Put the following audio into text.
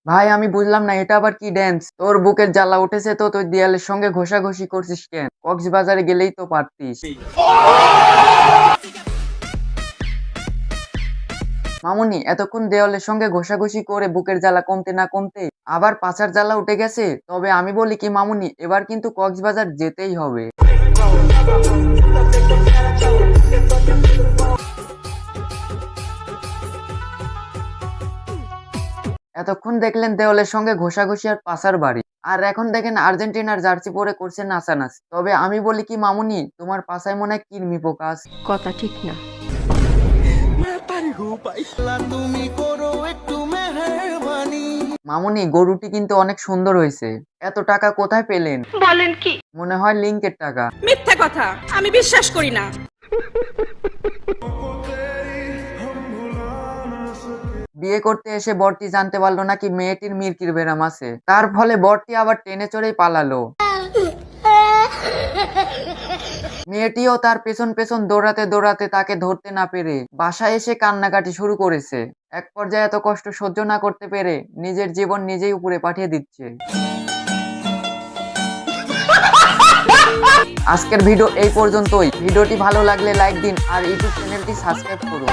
ভাই আমি বুঝলাম না এটা আবার কি ড্যান্স? তোর বুকের জ্বালা উঠেছে তো তুই দেয়ালের সঙ্গে ঘষাঘষি করছিস কেন? কক্সবাজারে গেলেই তো পারতিস। মামুনি এতক্ষণ দেওয়ালের সঙ্গে ঘষাঘষি করে বুকের জ্বালা কমতে না কমতে আবার পাছার জ্বালা উঠে গেছে। তবে আমি বলি কি মামুনি, এবার কিন্তু কক্সবাজার যেতেই হবে। এতক্ষণ দেখলেন দেওয়ালের সঙ্গে ঘষাঘষি আর পাছার বাড়ি, আর এখন দেখেন আর্জেন্টিনার জার্সি পরে করছে নাচানাচি। তবে আমি বলি কি মামুনি, তোমার পাছায় মনে হয় কৃমি পোকা আছে। কথা ঠিক না। মামুনি গরুটি কিন্তু অনেক সুন্দর হয়েছে। এত টাকা কোথায় পেলেন? বলেন কি? মনে হয় লিঙ্কের টাকা। মিথ্যা কথা, আমি বিশ্বাস করি না। বিয়ে করতে এসে বরটি জানতে পারলো নাকি মেয়েটির মির্কির ব্যারাম আছে, তার ফলে বরটি আবার টেনে চড়েই পালালো। মেয়েটিও তার পেছন পেছন দৌড়াতে দৌড়াতে তাকে ধরতে না পেরে বাসায় এসে কান্নাকাটি শুরু করেছে। এক পর্যায়ে এত কষ্ট সহ্য না করতে পেরে নিজের জীবন নিজেই উপরে পাঠিয়ে দিচ্ছে। আজকের ভিডিও এই পর্যন্তই। ভিডিওটি ভালো লাগলে লাইক দিন আর ইউটিউব চ্যানেলটি সাবস্ক্রাইব করুন।